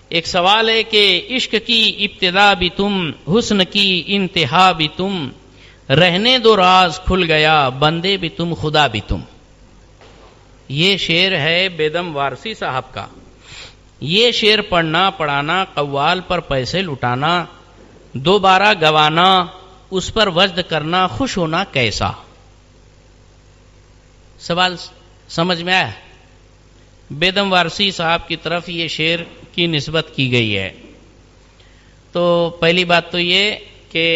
ایک سوال ہے کہ عشق کی ابتدا بھی تم، حسن کی انتہا بھی تم، رہنے دو راز کھل گیا، بندے بھی تم خدا بھی تم۔ یہ شعر ہے بیدم وارسی صاحب کا۔ یہ شعر پڑھنا پڑھانا، قوال پر پیسے لٹانا، دوبارہ گوانا، اس پر وجد کرنا، خوش ہونا کیسا؟ سوال سمجھ میں آیا؟ بیدم وارسی صاحب کی طرف یہ شعر کی نسبت کی گئی ہے۔ تو پہلی بات تو یہ کہ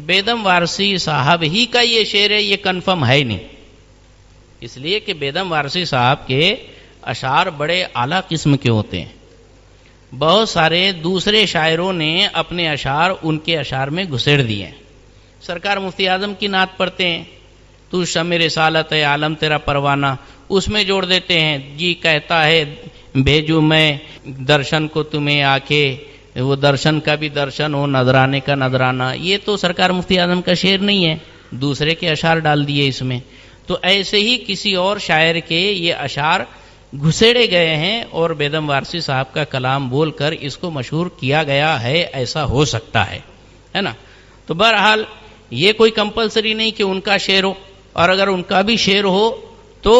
بیدم وارسی صاحب ہی کا یہ شعر ہے، یہ کنفرم ہے نہیں، اس لیے کہ بیدم وارسی صاحب کے اشعار بڑے اعلیٰ قسم کے ہوتے ہیں۔ بہت سارے دوسرے شاعروں نے اپنے اشعار ان کے اشعار میں گھسیڑ دیے ہیں۔ سرکار مفتی اعظم کی نعت پڑھتے ہیں، تو شمع رسالت ہے عالم تیرا پروانہ، اس میں جوڑ دیتے ہیں جی کہتا ہے بھیجو میں درشن کو تمہیں آ کے، وہ درشن کا بھی درشن ہو، نذرانے کا نذرانہ۔ یہ تو سرکار مفتی اعظم کا شعر نہیں ہے، دوسرے کے اشعار ڈال دیے اس میں۔ تو ایسے ہی کسی اور شاعر کے یہ اشعار گھسیڑے گئے ہیں اور بیدم وارسی صاحب کا کلام بول کر اس کو مشہور کیا گیا ہے، ایسا ہو سکتا ہے نا۔ تو بہرحال یہ کوئی کمپلسری نہیں کہ ان کا شعر ہو، اور اگر ان کا بھی شعر ہو تو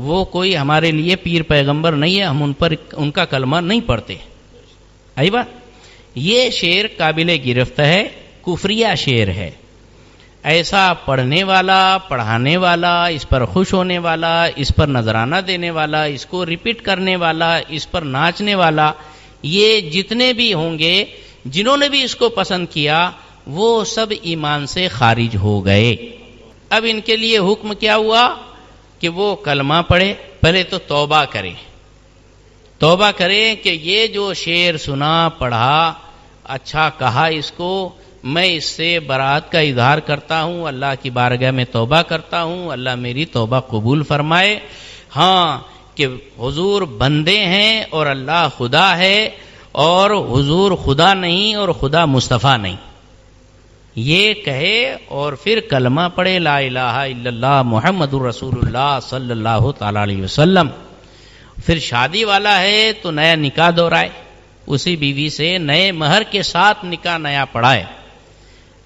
وہ کوئی ہمارے لیے پیر پیغمبر نہیں ہے، ہم ان کا کلمہ نہیں پڑھتے۔ آئی بات؟ یہ شعر قابل گرفت ہے، کفریہ شعر ہے۔ ایسا پڑھنے والا، پڑھانے والا، اس پر خوش ہونے والا، اس پر نذرانہ دینے والا، اس کو ریپیٹ کرنے والا، اس پر ناچنے والا، یہ جتنے بھی ہوں گے، جنہوں نے بھی اس کو پسند کیا، وہ سب ایمان سے خارج ہو گئے۔ اب ان کے لیے حکم کیا ہوا کہ وہ کلمہ پڑھے، پہلے تو توبہ کرے کہ یہ جو شعر سنا، پڑھا، اچھا کہا، اس کو میں اس سے برات کا اظہار کرتا ہوں، اللہ کی بارگاہ میں توبہ کرتا ہوں، اللہ میری توبہ قبول فرمائے۔ ہاں کہ حضور بندے ہیں اور اللہ خدا ہے، اور حضور خدا نہیں اور خدا مصطفیٰ نہیں، یہ کہے اور پھر کلمہ پڑھے لا الہ الا اللہ محمد الرسول اللہ صلی اللہ تعالی علیہ وسلم۔ پھر شادی والا ہے تو نیا نکاح دہرائے، اسی بیوی سے نئے مہر کے ساتھ نکاح نیا پڑھائے۔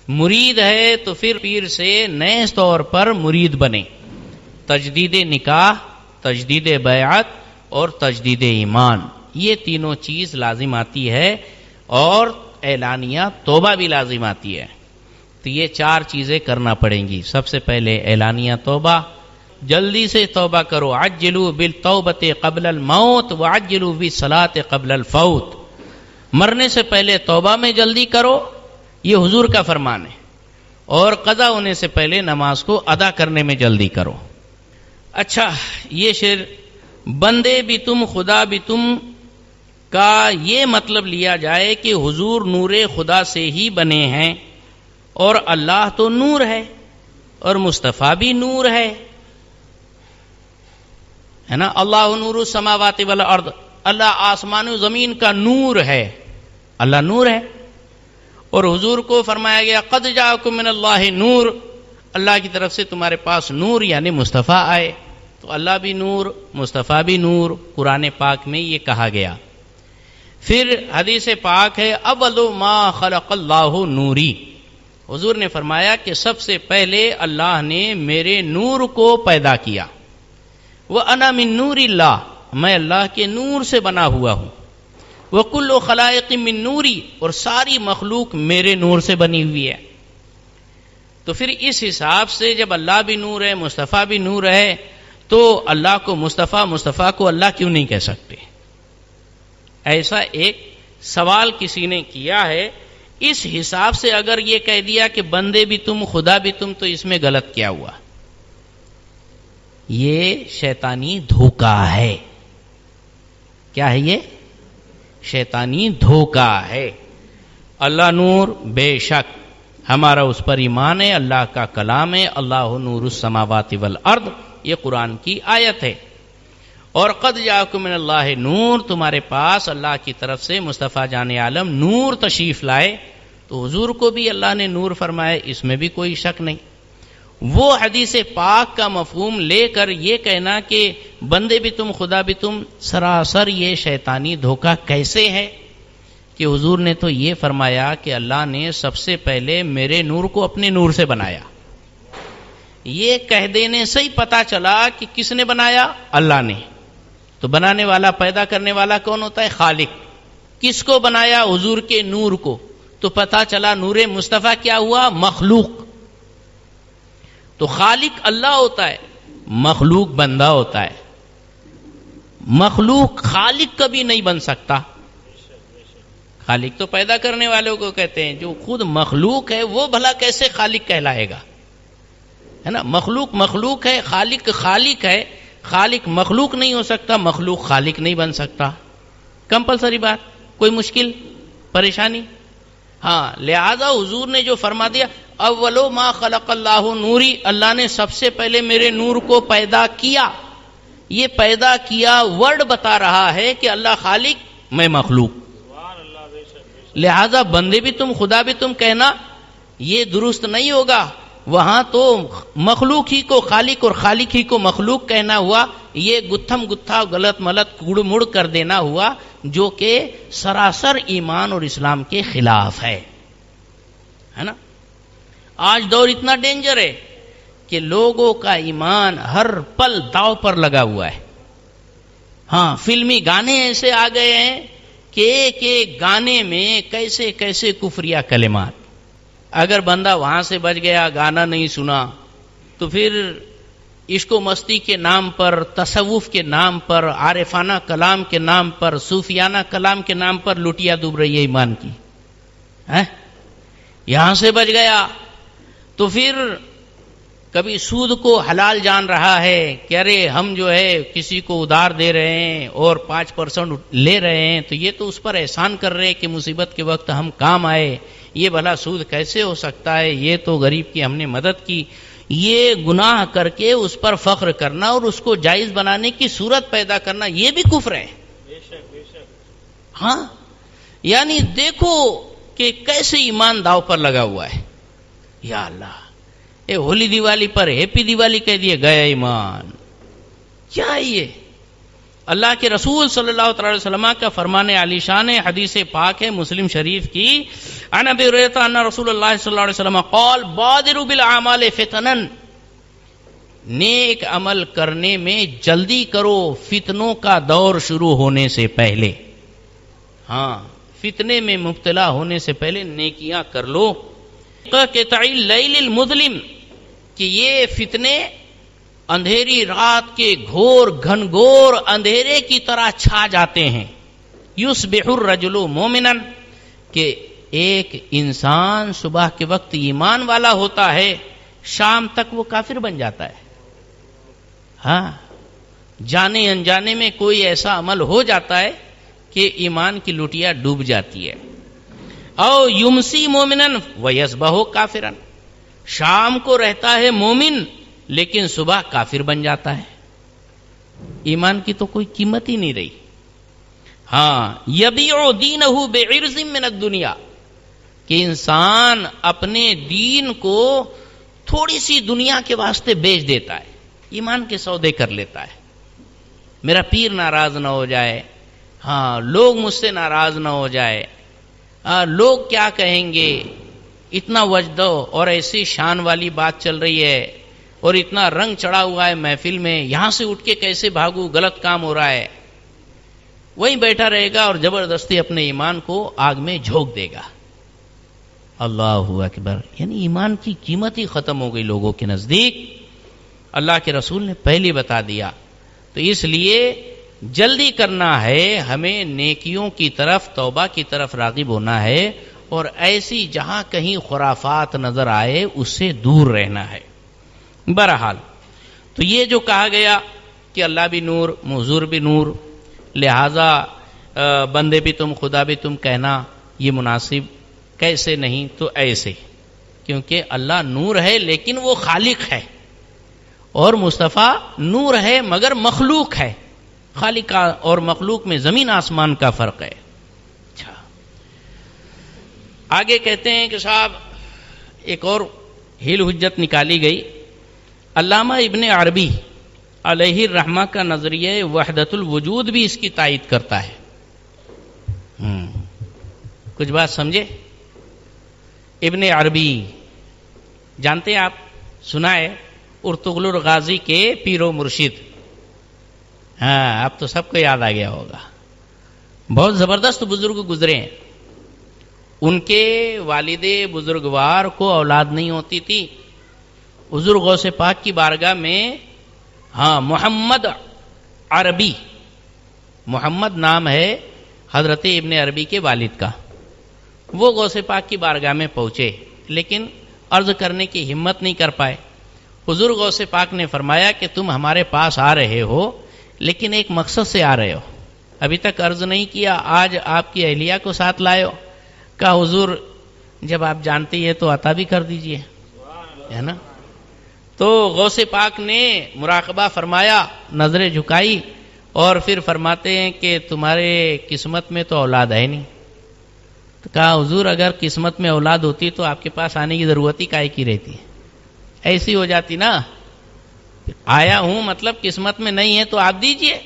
مرید ہے تو پھر پیر سے نئے طور پر مرید بنے۔ تجدید نکاح، تجدید بیعت اور تجدید ایمان، یہ تینوں چیز لازم آتی ہے، اور اعلانیہ توبہ بھی لازم آتی ہے۔ تو یہ چار چیزیں کرنا پڑیں گی۔ سب سے پہلے اعلانیہ توبہ، جلدی سے توبہ کرو، عجلوا بالتوبۃ قبل الموت وعجلوا بالصلاۃ قبل الفوت، مرنے سے پہلے توبہ میں جلدی کرو، یہ حضور کا فرمان ہے، اور قضا ہونے سے پہلے نماز کو ادا کرنے میں جلدی کرو۔ اچھا، یہ شعر بندے بھی تم خدا بھی تم کا یہ مطلب لیا جائے کہ حضور نور خدا سے ہی بنے ہیں، اور اللہ تو نور ہے، اور مصطفیٰ بھی نور ہے نا۔ اللہ نور السماوات والارض، اللہ آسمان و زمین کا نور ہے، اللہ نور ہے۔ اور حضور کو فرمایا گیا قد جاءکم من اللہ نور، اللہ کی طرف سے تمہارے پاس نور یعنی مصطفیٰ آئے۔ تو اللہ بھی نور، مصطفیٰ بھی نور، قرآن پاک میں یہ کہا گیا۔ پھر حدیث پاک ہے اول ما خلق اللہ نوری، حضور نے فرمایا کہ سب سے پہلے اللہ نے میرے نور کو پیدا کیا۔ وَأَنَا مِن نُورِ اللَّهِ، میں اللہ کے نور سے بنا ہوا ہوں۔ وَكُلُّ خَلَائِقٍ مِّن نُورِ، اور ساری مخلوق میرے نور سے بنی ہوئی ہے۔ تو پھر اس حساب سے جب اللہ بھی نور ہے، مصطفیٰ بھی نور ہے، تو اللہ کو مصطفیٰ، مصطفیٰ کو اللہ کیوں نہیں کہہ سکتے؟ ایسا ایک سوال کسی نے کیا ہے۔ اس حساب سے اگر یہ کہہ دیا کہ بندے بھی تم خدا بھی تم، تو اس میں غلط کیا ہوا؟ یہ شیطانی دھوکہ ہے۔ کیا ہے یہ؟ شیطانی دھوکہ ہے۔ اللہ نور، بے شک ہمارا اس پر ایمان ہے، اللہ کا کلام ہے، اللہ نور السماوات والارض، یہ قرآن کی آیت ہے۔ اور قد جاءکم من اللہ نور، تمہارے پاس اللہ کی طرف سے مصطفیٰ جان عالم نور تشریف لائے، تو حضور کو بھی اللہ نے نور فرمایا، اس میں بھی کوئی شک نہیں۔ وہ حدیث پاک کا مفہوم لے کر یہ کہنا کہ بندے بھی تم خدا بھی تم، سراسر یہ شیطانی دھوکہ کیسے ہے؟ کہ حضور نے تو یہ فرمایا کہ اللہ نے سب سے پہلے میرے نور کو اپنے نور سے بنایا. یہ کہہ دینے سے ہی پتا چلا کہ کس نے بنایا؟ اللہ نے. تو بنانے والا، پیدا کرنے والا کون ہوتا ہے؟ خالق. کس کو بنایا؟ حضور کے نور کو. تو پتا چلا نور مصطفیٰ کیا ہوا؟ مخلوق. تو خالق اللہ ہوتا ہے، مخلوق بندہ ہوتا ہے. مخلوق خالق کبھی نہیں بن سکتا. خالق تو پیدا کرنے والوں کو کہتے ہیں، جو خود مخلوق ہے وہ بھلا کیسے خالق کہلائے گا؟ ہے نا. مخلوق مخلوق ہے، خالق خالق ہے. خالق مخلوق نہیں ہو سکتا، مخلوق خالق نہیں بن سکتا. کمپلسری بات، کوئی مشکل پریشانی؟ ہاں. لہذا حضور نے جو فرما دیا اولو ما خلق اللہ نوری، اللہ نے سب سے پہلے میرے نور کو پیدا کیا. یہ پیدا کیا ورڈ بتا رہا ہے کہ اللہ خالق، میں مخلوق. لہذا بندے بھی تم، خدا بھی تم کہنا یہ درست نہیں ہوگا. وہاں تو مخلوق ہی کو خالق اور خالق ہی کو مخلوق کہنا ہوا. یہ گتھم گتھا غلط ملت گڑ مڑ کر دینا ہوا، جو کہ سراسر ایمان اور اسلام کے خلاف ہے نا. آج دور اتنا ڈینجر ہے کہ لوگوں کا ایمان ہر پل داؤ پر لگا ہوا ہے. ہاں، فلمی گانے ایسے آ گئے ہیں کہ ایک ایک گانے میں کیسے کیسے کفریہ کلمات. اگر بندہ وہاں سے بچ گیا، گانا نہیں سنا، تو پھر عشق و مستی کے نام پر، تصوف کے نام پر، عارفانہ کلام کے نام پر، صوفیانہ کلام کے نام پر لٹیا ڈوب رہی ہے ایمان کی. یہاں سے بچ گیا تو پھر کبھی سود کو حلال جان رہا ہے کہ ارے ہم جو ہے کسی کو ادھار دے رہے ہیں اور 5% لے رہے ہیں تو یہ تو اس پر احسان کر رہے کہ مصیبت کے وقت ہم کام آئے. یہ بھلا سود کیسے ہو سکتا ہے؟ یہ تو غریب کی ہم نے مدد کی. یہ گناہ کر کے اس پر فخر کرنا اور اس کو جائز بنانے کی صورت پیدا کرنا، یہ بھی کفر ہے. ہاں، یعنی دیکھو کہ کیسے ایمان داؤ پر لگا ہوا ہے. یا اللہ، اے ہولی دیوالی پر ہیپی دیوالی کہہ دیے، گیا ایمان. کیا ہے یہ؟ اللہ کے رسول صلی اللہ علیہ وسلم کا فرمان علی شان حدیث پاک ہے مسلم شریف کی. عن ابی ہریرہ ان رسول اللہ صلی اللہ علیہ وسلم قال بادروا بالاعمال فتنا، نیک عمل کرنے میں جلدی کرو فتنوں کا دور شروع ہونے سے پہلے. ہاں، فتنے میں مبتلا ہونے سے پہلے نیکیاں کر لو. قطع اللیل المظلم، کہ یہ فتنے اندھیری رات کے گھور گھنگور اندھیرے کی طرح چھا جاتے ہیں. یصبح الرجل مومنا، کہ ایک انسان صبح کے وقت ایمان والا ہوتا ہے، شام تک وہ کافر بن جاتا ہے. ہاں، جانے انجانے میں کوئی ایسا عمل ہو جاتا ہے کہ ایمان کی لٹیا ڈوب جاتی ہے. او یمسی مومنا ویصبح کافرا، شام کو رہتا ہے مومن لیکن صبح کافر بن جاتا ہے. ایمان کی تو کوئی قیمت ہی نہیں رہی. ہاں، یبیع دینہ بعرض من الدنیا، کہ انسان اپنے دین کو تھوڑی سی دنیا کے واسطے بیچ دیتا ہے، ایمان کے سودے کر لیتا ہے. میرا پیر ناراض نہ ہو جائے، ہاں لوگ مجھ سے ناراض نہ ہو جائے، لوگ کیا کہیں گے، اتنا وجد اور ایسی شان والی بات چل رہی ہے اور اتنا رنگ چڑھا ہوا ہے محفل میں، یہاں سے اٹھ کے کیسے بھاگوں، غلط کام ہو رہا ہے. وہیں بیٹھا رہے گا اور زبردستی اپنے ایمان کو آگ میں جھونک دے گا. اللہ اکبر. یعنی ایمان کی قیمت ہی ختم ہو گئی لوگوں کے نزدیک. اللہ کے رسول نے پہلے بتا دیا. تو اس لیے جلدی کرنا ہے، ہمیں نیکیوں کی طرف، توبہ کی طرف راغب ہونا ہے، اور ایسی جہاں کہیں خرافات نظر آئے اس سے دور رہنا ہے. بہرحال تو یہ جو کہا گیا کہ اللہ بھی نور، حضور بھی نور، لہذا بندے بھی تم، خدا بھی تم کہنا یہ مناسب کیسے نہیں؟ تو ایسے، کیونکہ اللہ نور ہے لیکن وہ خالق ہے، اور مصطفیٰ نور ہے مگر مخلوق ہے. خالق اور مخلوق میں زمین آسمان کا فرق ہے. اچھا، آگے کہتے ہیں کہ صاحب ایک اور ہیل حجت نکالی گئی. علامہ ابن عربی علیہ الرحمہ کا نظریہ وحدت الوجود بھی اس کی تائید کرتا ہے. کچھ بات سمجھے؟ ابن عربی جانتے ہیں آپ، سنا ہے، ارطغرل غازی کے پیر و مرشد. ہاں اب تو سب کو یاد آ گیا ہوگا. بہت زبردست بزرگ گزرے ہیں. ان کے والد بزرگوار کو اولاد نہیں ہوتی تھی. حضور غوث پاک کی بارگاہ میں محمد عربی، محمد نام ہے حضرت ابن عربی کے والد کا، وہ غوث پاک کی بارگاہ میں پہنچے لیکن عرض کرنے کی ہمت نہیں کر پائے. حضور غوث پاک نے فرمایا کہ تم ہمارے پاس آ رہے ہو لیکن ایک مقصد سے آ رہے ہو، ابھی تک عرض نہیں کیا، آج آپ کی اہلیہ کو ساتھ لائے ہو. کہا حضور جب آپ جانتے ہیں تو عطا بھی کر دیجئے، ہے نا. تو غوث پاک نے مراقبہ فرمایا، نظریں جھکائی اور پھر فرماتے ہیں کہ تمہارے قسمت میں تو اولاد ہے نہیں. تو کہا حضور اگر قسمت میں اولاد ہوتی تو آپ کے پاس آنے کی ضرورت ہی کائے کی رہتی، ایسی ہو جاتی نا. آیا ہوں مطلب قسمت میں نہیں ہے تو آپ دیجئے.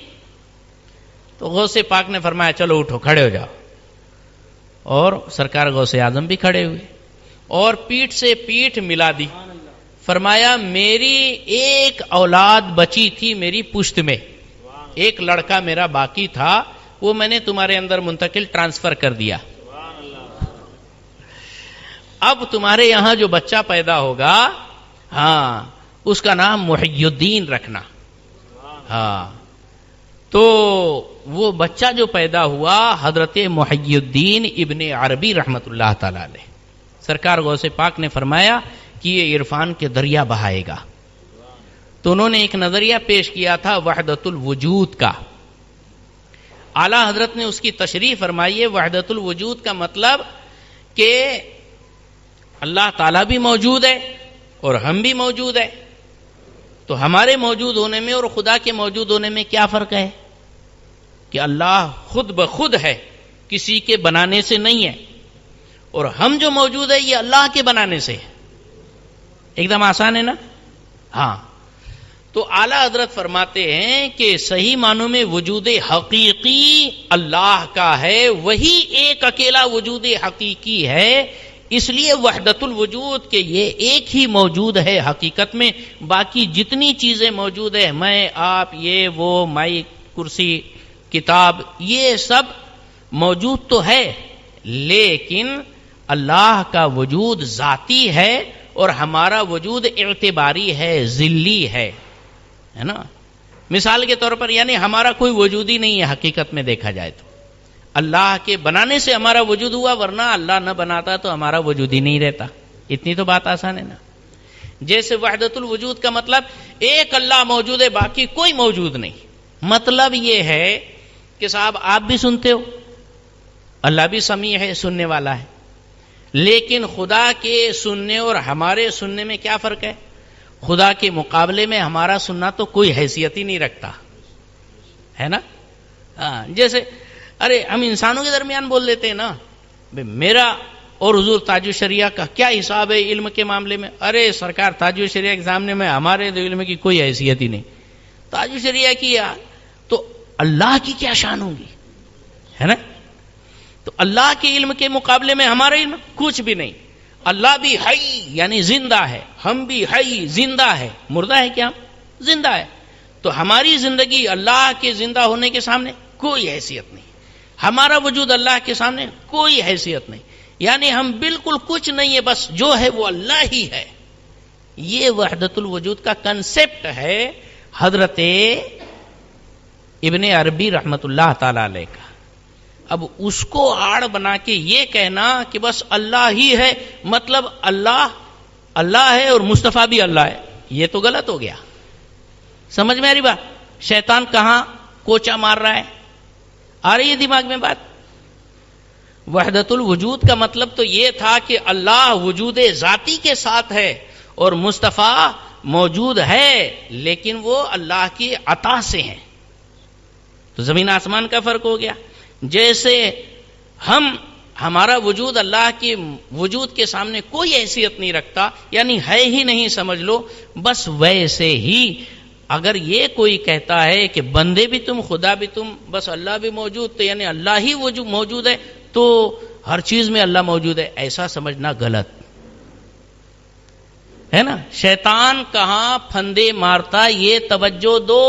تو غوث پاک نے فرمایا چلو اٹھو، کھڑے ہو جاؤ. اور سرکار غوث اعظم بھی کھڑے ہوئے اور پیٹھ سے پیٹھ ملا دی. فرمایا میری ایک اولاد بچی تھی میری پشت میں، ایک لڑکا میرا باقی تھا، وہ میں نے تمہارے اندر منتقل ٹرانسفر کر دیا. اب تمہارے یہاں جو بچہ پیدا ہوگا اس کا نام محی الدین رکھنا. تو وہ بچہ جو پیدا ہوا حضرت محی الدین ابن عربی رحمت اللہ تعالی علیہ. سرکار غوث پاک نے فرمایا کہ یہ عرفان کے دریا بہائے گا. تو انہوں نے ایک نظریہ پیش کیا تھا وحدت الوجود کا. اعلی حضرت نے اس کی تشریح فرمائی ہے. وحدت الوجود کا مطلب کہ اللہ تعالیٰ بھی موجود ہے اور ہم بھی موجود ہے. تو ہمارے موجود ہونے میں اور خدا کے موجود ہونے میں کیا فرق ہے؟ کہ اللہ خود بخود ہے، کسی کے بنانے سے نہیں ہے، اور ہم جو موجود ہے یہ اللہ کے بنانے سے ہے. ایک دم آسان ہے نا. تو اعلی حضرت فرماتے ہیں کہ صحیح معنوں میں وجود حقیقی اللہ کا ہے، وہی ایک اکیلا وجود حقیقی ہے. اس لیے وحدت الوجود کہ یہ ایک ہی موجود ہے حقیقت میں. باقی جتنی چیزیں موجود ہیں، میں آپ یہ وہ مائی کرسی کتاب یہ سب موجود تو ہے، لیکن اللہ کا وجود ذاتی ہے اور ہمارا وجود اعتباری ہے، ذلی ہے نا. مثال کے طور پر یعنی ہمارا کوئی وجود ہی نہیں ہے حقیقت میں دیکھا جائے تو. اللہ کے بنانے سے ہمارا وجود ہوا، ورنہ اللہ نہ بناتا تو ہمارا وجود ہی نہیں رہتا. اتنی تو بات آسان ہے نا. جیسے وحدت الوجود کا مطلب ایک اللہ موجود ہے، باقی کوئی موجود نہیں. مطلب یہ ہے کہ صاحب آپ بھی سنتے ہو، اللہ بھی سمیع ہے، سننے والا ہے، لیکن خدا کے سننے اور ہمارے سننے میں کیا فرق ہے؟ خدا کے مقابلے میں ہمارا سننا تو کوئی حیثیت ہی نہیں رکھتا ہے نا. جیسے ارے ہم انسانوں کے درمیان بول لیتے ہیں نا، میرا اور حضور تاج الشریعہ کا کیا حساب ہے علم کے معاملے میں؟ ارے سرکار تاج الشریعہ کے سامنے میں ہمارے علم کی کوئی حیثیت ہی نہیں. تاج الشریعہ کی تو اللہ کی کیا شان ہوگی، ہے نا. تو اللہ کے علم کے مقابلے میں ہمارا علم کچھ بھی نہیں. اللہ بھی حی یعنی زندہ ہے، ہم بھی حی زندہ ہے. مردہ ہے کیا؟ ہم زندہ ہے. تو ہماری زندگی اللہ کے زندہ ہونے کے سامنے کوئی حیثیت نہیں. ہمارا وجود اللہ کے سامنے کوئی حیثیت نہیں. یعنی ہم بالکل کچھ نہیں ہے، بس جو ہے وہ اللہ ہی ہے. یہ وحدت الوجود کا کنسپٹ ہے حضرت ابن عربی رحمت اللہ تعالی علیہ کا. اب اس کو آڑ بنا کے یہ کہنا کہ بس اللہ ہی ہے، مطلب اللہ ہے اور مصطفیٰ بھی اللہ ہے، یہ تو غلط ہو گیا. سمجھ میں آ رہی بات؟ شیطان کہاں کوچا مار رہا ہے؟ آ رہی ہے دماغ میں بات؟ وحدت الوجود کا مطلب تو یہ تھا کہ اللہ وجود ذاتی کے ساتھ ہے اور مصطفیٰ موجود ہے، لیکن وہ اللہ کی عطا سے ہیں. تو زمین آسمان کا فرق ہو گیا. جیسے ہمارا وجود اللہ کے وجود کے سامنے کوئی حیثیت نہیں رکھتا، یعنی ہے ہی نہیں سمجھ لو، بس ویسے ہی اگر یہ کوئی کہتا ہے کہ بندے بھی تم، خدا بھی تم، بس اللہ بھی موجود، تو یعنی اللہ ہی موجود ہے، تو ہر چیز میں اللہ موجود ہے، ایسا سمجھنا غلط ہے نا. شیطان کہاں پھندے مارتا یہ توجہ دو.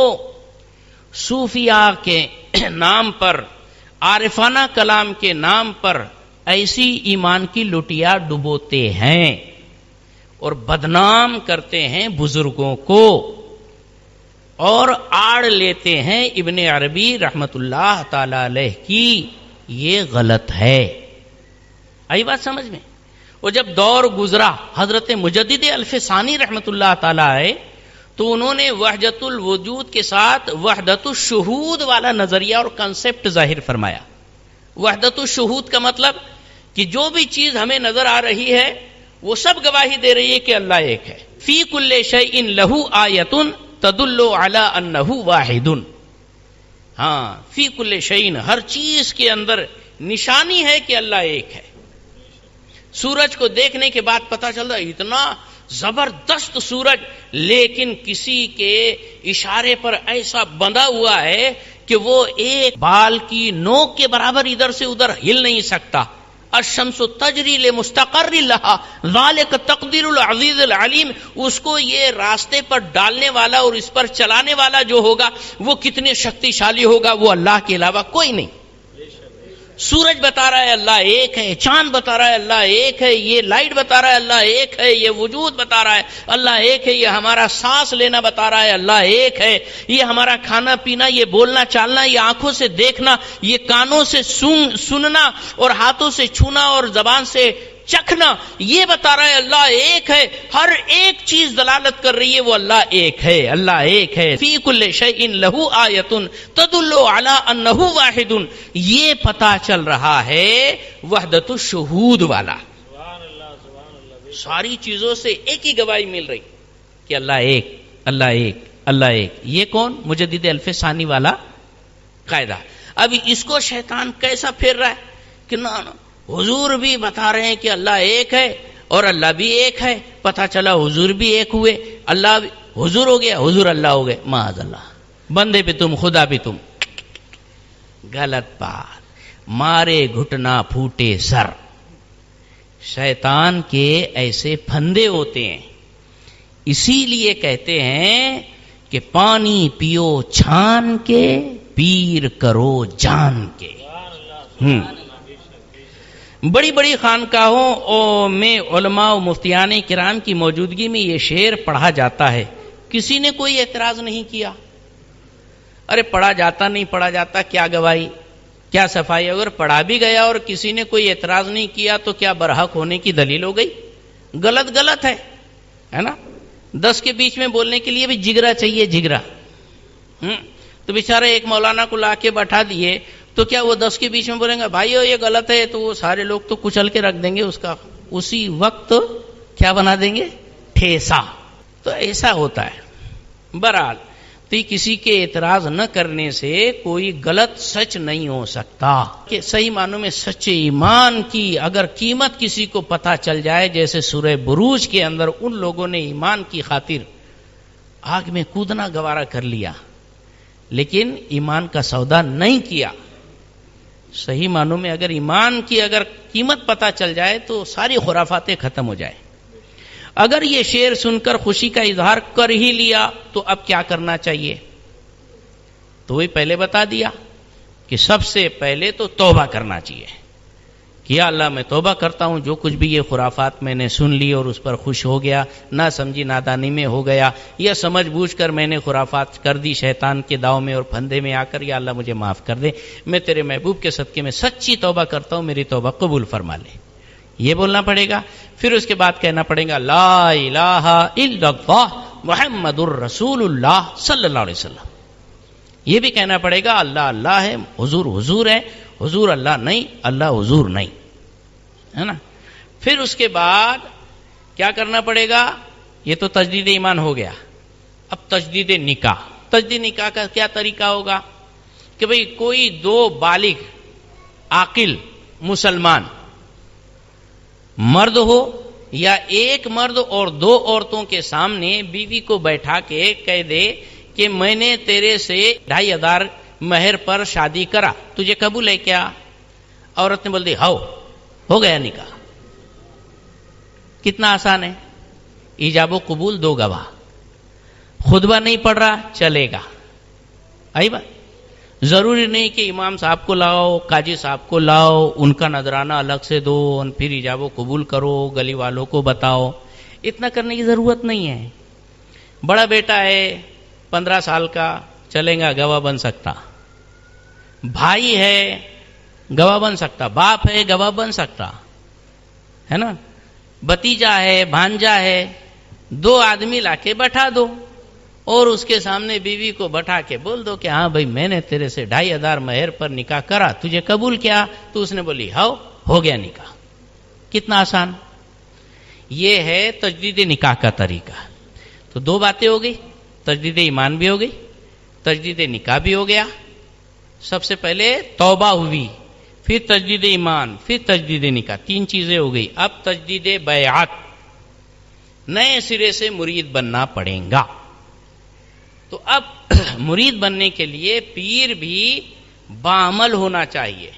صوفیاء کے نام پر، عارفانہ کلام کے نام پر ایسی ایمان کی لٹیا ڈبوتے ہیں اور بدنام کرتے ہیں بزرگوں کو اور آڑ لیتے ہیں ابن عربی رحمت اللہ تعالی علیہ کی. یہ غلط ہے. آئی بات سمجھ میں؟ اور جب دور گزرا حضرت مجدد الفسانی رحمت اللہ تعالی آئے تو انہوں نے وحدت الوجود کے ساتھ وحدت الشہود والا نظریہ اور کنسپٹ ظاہر فرمایا. وحدت الشہود کا مطلب کہ جو بھی چیز ہمیں نظر آ رہی ہے وہ سب گواہی دے رہی ہے کہ اللہ ایک ہے. فی کل شیء لہ آیۃ تدل علی انہ واحد. ہاں، فی کل شیء، ہر چیز کے اندر نشانی ہے کہ اللہ ایک ہے. سورج کو دیکھنے کے بعد پتہ چلتا اتنا زبردست سورج، لیکن کسی کے اشارے پر ایسا بندھا ہوا ہے کہ وہ ایک بال کی نوک کے برابر ادھر سے ادھر ہل نہیں سکتا. الشمس تجری لمستقر لها ذلک تقدیر العزیز العلیم. اس کو یہ راستے پر ڈالنے والا اور اس پر چلانے والا جو ہوگا وہ کتنے شکتی شالی ہوگا، وہ اللہ کے علاوہ کوئی نہیں. سورج بتا رہا ہے اللہ ایک ہے، چاند بتا رہا ہے اللہ ایک ہے، یہ لائٹ بتا رہا ہے اللہ ایک ہے، یہ وجود بتا رہا ہے اللہ ایک ہے، یہ ہمارا سانس لینا بتا رہا ہے اللہ ایک ہے، یہ ہمارا کھانا پینا، یہ بولنا چالنا، یہ آنکھوں سے دیکھنا، یہ کانوں سے سننا اور ہاتھوں سے چھونا اور زبان سے چکھنا، یہ بتا رہا ہے اللہ ایک ہے. ہر ایک چیز دلالت کر رہی ہے وہ اللہ ایک ہے، اللہ ایک ہے. فی کل شیء لہ آیۃ تدل علی انہ واحد. یہ پتہ چل رہا ہے وحدت الشہود والا. ساری چیزوں سے ایک ہی گواہی مل رہی کہ اللہ ایک، اللہ ایک، اللہ ایک. یہ کون؟ مجدد الفسانی والا قاعدہ. اب اس کو شیطان کیسا پھیر رہا ہے کہ نہ حضور بھی بتا رہے ہیں کہ اللہ ایک ہے اور اللہ بھی ایک ہے. پتہ چلا حضور بھی ایک ہوئے، اللہ بھی حضور ہو گیا، حضور اللہ ہو گئے. معاذ اللہ، بندے بھی تم، خدا بھی تم. غلط بات. مارے گھٹنا پھوٹے سر. شیطان کے ایسے پھندے ہوتے ہیں. اسی لیے کہتے ہیں کہ پانی پیو چھان کے، پیر کرو جان کے. بڑی بڑی خانقاہوں میں علماء و مفتیان کرام کی موجودگی میں یہ شعر پڑھا جاتا ہے. کسی نے کوئی اعتراض نہیں کیا. ارے پڑھا جاتا نہیں پڑھا جاتا، کیا گواہی، کیا صفائی. اگر پڑھا بھی گیا اور کسی نے کوئی اعتراض نہیں کیا تو کیا برحق ہونے کی دلیل ہو گئی؟ غلط ہے نا. 10 کے بیچ میں بولنے کے لیے بھی جگرا چاہیے، جگرا. تو بیچارہ ایک مولانا کو لا کے بٹھا دیے تو کیا وہ 10 کے بیچ میں بولیں گے بھائیو یہ غلط ہے، تو وہ سارے لوگ تو کچل کے رکھ دیں گے اس کا، اسی وقت کیا بنا دیں گے؟ ٹھیسا. تو ایسا ہوتا ہے. بہرحال تو کسی کے اعتراض نہ کرنے سے کوئی غلط سچ نہیں ہو سکتا. کہ صحیح معنوں میں سچے ایمان کی اگر قیمت کسی کو پتہ چل جائے، جیسے سورہ بروج کے اندر ان لوگوں نے ایمان کی خاطر آگ میں کودنا گوارا کر لیا لیکن ایمان کا سودا نہیں کیا. صحیح معنوں میں اگر ایمان کی اگر قیمت پتہ چل جائے تو ساری خرافاتیں ختم ہو جائیں. اگر یہ شعر سن کر خوشی کا اظہار کر ہی لیا تو اب کیا کرنا چاہیے؟ تو وہی پہلے بتا دیا کہ سب سے پہلے تو توبہ کرنا چاہیے کہ یا اللہ میں توبہ کرتا ہوں، جو کچھ بھی یہ خرافات میں نے سن لی اور اس پر خوش ہو گیا، نہ سمجھی نادانی میں ہو گیا یا سمجھ بوجھ کر میں نے خرافات کر دی شیطان کے داؤ میں اور پھندے میں آ کر، یا اللہ مجھے معاف کر دے، میں تیرے محبوب کے صدقے میں سچی توبہ کرتا ہوں، میری توبہ قبول فرما لے. یہ بولنا پڑے گا. پھر اس کے بعد کہنا پڑے گا لا الہ الا اللہ محمد الرسول اللہ صلی اللہ علیہ وسلم. یہ بھی کہنا پڑے گا اللہ اللہ ہے، حضور حضور ہے، حضور اللہ نہیں، اللہ حضور نہیں، ہے نا. پھر اس کے بعد کیا کرنا پڑے گا؟ یہ تو تجدید ایمان ہو گیا. اب تجدید نکاح. تجدید نکاح کا کیا طریقہ ہوگا کہ بھئی کوئی 2 بالغ عاقل مسلمان مرد ہو یا ایک مرد اور 2 عورتوں کے سامنے بیوی کو بیٹھا کے کہہ دے کہ میں نے تیرے سے 2500 مہر پر شادی کرا، تجھے قبول ہے کیا؟ عورت نے بول دی ہاؤ. ہو گیا نکاح. کتنا آسان ہے. ایجاب و قبول 2 گواہ. خطبہ نہیں پڑھ رہا چلے گا. آئی بات. ضروری نہیں کہ امام صاحب کو لاؤ، قاضی صاحب کو لاؤ، ان کا نذرانہ الگ سے دو، پھر ایجاب و قبول کرو، گلی والوں کو بتاؤ. اتنا کرنے کی ضرورت نہیں ہے. بڑا بیٹا ہے 15 سال کا، چلیں گا، گواہ بن سکتا. بھائی ہے گواہ بن سکتا. باپ ہے گواہ بن سکتا ہے نا. بھتیجا ہے، بھانجا ہے، 2 آدمی لا کے بٹھا دو اور اس کے سامنے بیوی کو بٹھا کے بول دو کہ ہاں بھائی میں نے تیرے سے 2500 مہر پر نکاح کرا، تجھے قبول کیا؟ تو اس نے بولی ہاؤ، ہو گیا نکاح. کتنا آسان. یہ ہے تجدید نکاح کا طریقہ. تو 2 باتیں ہو گئی. تجدید ایمان بھی ہو گئی، تجدید نکاح بھی ہو گیا. سب سے پہلے توبہ ہوئی، پھر تجدید ایمان، پھر تجدید نکاح. 3 چیزیں ہو گئی. اب تجدید بیعت، نئے سرے سے مرید بننا پڑے گا. تو اب مرید بننے کے لیے پیر بھی بعمل ہونا چاہیے.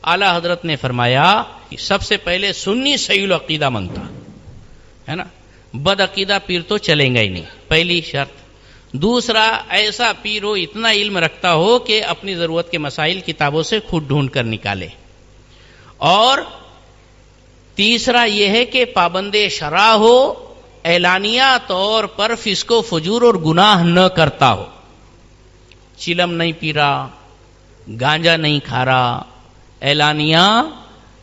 اعلی حضرت نے فرمایا سب سے پہلے سنی صحیح العقیدہ مانگتا ہے نا. بد عقیدہ پیر تو چلیں گا ہی نہیں، پہلی شرط. دوسرا ایسا پیر ہو، اتنا علم رکھتا ہو کہ اپنی ضرورت کے مسائل کتابوں سے خود ڈھونڈ کر نکالے. اور تیسرا یہ ہے کہ پابند شرع ہو، اعلانیہ طور پر فسق و فجور اور گناہ نہ کرتا ہو. چلم نہیں پی رہا، گانجا نہیں کھا رہا، اعلانیہ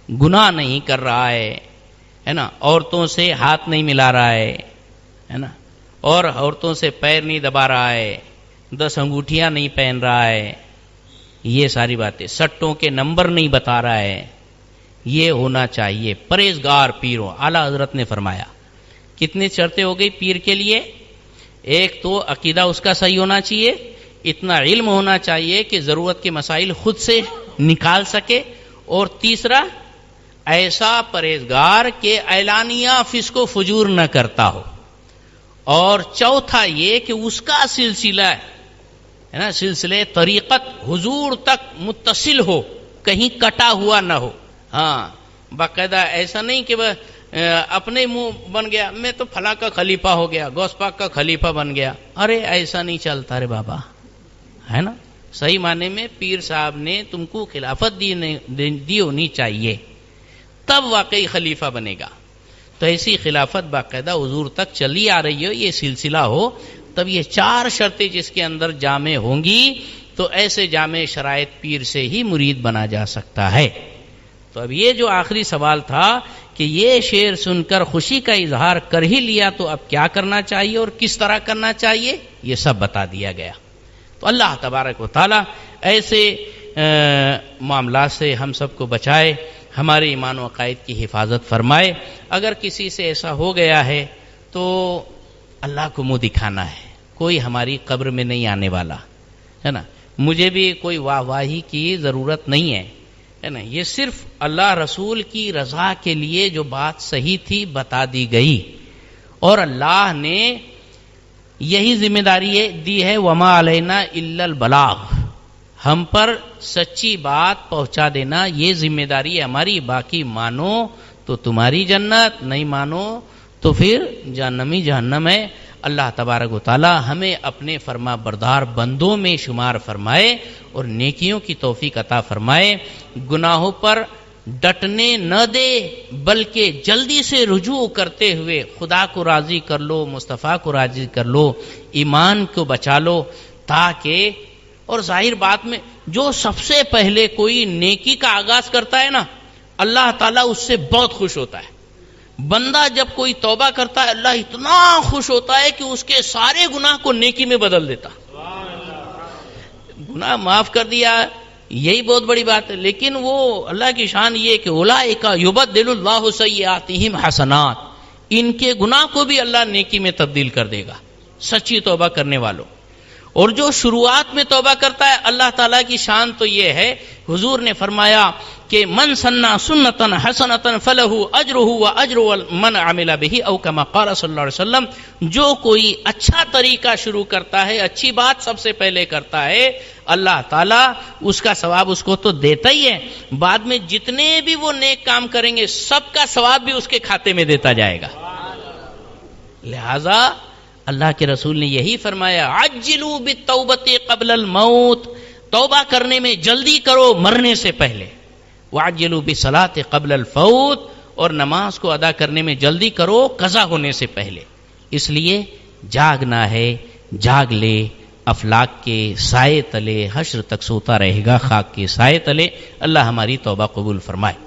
گناہ نہیں کر رہا ہے نا. عورتوں سے ہاتھ نہیں ملا رہا ہے نا. اور عورتوں سے پیر نہیں دبا رہا ہے، 10 انگوٹھیاں نہیں پہن رہا ہے. یہ ساری باتیں. سٹوں کے نمبر نہیں بتا رہا ہے. یہ ہونا چاہیے پرہیزگار پیر ہو. اعلی حضرت نے فرمایا کتنی شرطیں ہو گئی پیر کے لیے. ایک تو عقیدہ اس کا صحیح ہونا چاہیے، اتنا علم ہونا چاہیے کہ ضرورت کے مسائل خود سے نکال سکے. اور تیسرا ایسا پرہیزگار کہ اعلانیہ فسق و فجور نہ کرتا ہو. اور چوتھا یہ کہ اس کا سلسلہ ہے نا، سلسلے طریقت حضور تک متصل ہو، کہیں کٹا ہوا نہ ہو. ہاں باقاعدہ ایسا نہیں کہ اپنے منہ بن گیا میں تو فلاں کا خلیفہ ہو گیا، غوث پاک کا خلیفہ بن گیا. ارے ایسا نہیں چلتا رے بابا، ہے نا. صحیح معنی میں پیر صاحب نے تم کو خلافت دی ہونی چاہیے، تب واقعی خلیفہ بنے گا. تو ایسی خلافت باقاعدہ حضور تک چلی آ رہی ہو، یہ سلسلہ ہو، تب یہ 4 شرطیں جس کے اندر جامع ہوں گی تو ایسے جامع شرائط پیر سے ہی مرید بنا جا سکتا ہے. تو اب یہ جو آخری سوال تھا کہ یہ شعر سن کر خوشی کا اظہار کر ہی لیا تو اب کیا کرنا چاہیے اور کس طرح کرنا چاہیے، یہ سب بتا دیا گیا. تو اللہ تبارک و تعالی ایسے معاملات سے ہم سب کو بچائے، ہمارے ایمان و عقائد کی حفاظت فرمائے. اگر کسی سے ایسا ہو گیا ہے تو اللہ کو منہ دکھانا ہے، کوئی ہماری قبر میں نہیں آنے والا ہے نا. مجھے بھی کوئی واہ واہی کی ضرورت نہیں ہے نا. یہ صرف اللہ رسول کی رضا کے لیے جو بات صحیح تھی بتا دی گئی، اور اللہ نے یہی ذمہ داری دی ہے وما علینا الا البلاغ، ہم پر سچی بات پہنچا دینا یہ ذمہ داری ہے ہماری. باقی مانو تو تمہاری جنت، نہیں مانو تو پھر جہنمی جہنم ہے. اللہ تبارک و تعالی ہمیں اپنے فرما بردار بندوں میں شمار فرمائے اور نیکیوں کی توفیق عطا فرمائے. گناہوں پر ڈٹنے نہ دے بلکہ جلدی سے رجوع کرتے ہوئے خدا کو راضی کر لو، مصطفیٰ کو راضی کر لو، ایمان کو بچا لو. تاکہ اور ظاہر بات میں جو سب سے پہلے کوئی نیکی کا آغاز کرتا ہے نا، اللہ تعالیٰ اس سے بہت خوش ہوتا ہے. بندہ جب کوئی توبہ کرتا ہے اللہ اتنا خوش ہوتا ہے کہ اس کے سارے گناہ کو نیکی میں بدل دیتا. گناہ معاف کر دیا یہی بہت بڑی بات ہے. لیکن وہ اللہ کی شان یہ کہ اولئک یبدل اللہ سیئاتہم حسنات، ان کے گناہ کو بھی اللہ نیکی میں تبدیل کر دے گا سچی توبہ کرنے والوں. اور جو شروعات میں توبہ کرتا ہے اللہ تعالیٰ کی شان تو یہ ہے، حضور نے فرمایا کہ من سنّا سنتن حسنتن فلہ اجرہ واجر من عمل بہ او کما قال صلی اللہ علیہ وسلم، جو کوئی اچھا طریقہ شروع کرتا ہے، اچھی بات سب سے پہلے کرتا ہے، اللہ تعالیٰ اس کا ثواب اس کو تو دیتا ہی ہے، بعد میں جتنے بھی وہ نیک کام کریں گے سب کا ثواب بھی اس کے کھاتے میں دیتا جائے گا۔ لہذا اللہ کے رسول نے یہی فرمایا، عجلوا بالتوبۃ قبل الموت، توبہ کرنے میں جلدی کرو مرنے سے پہلے، وعجلوا بالصلاۃ قبل الفوت، اور نماز کو ادا کرنے میں جلدی کرو قضا ہونے سے پہلے۔ اس لیے جاگنا ہے، جاگ لے، افلاک کے سائے تلے حشر تک سوتا رہے گا، خاک کے سائے تلے۔ اللہ ہماری توبہ قبول فرمائے۔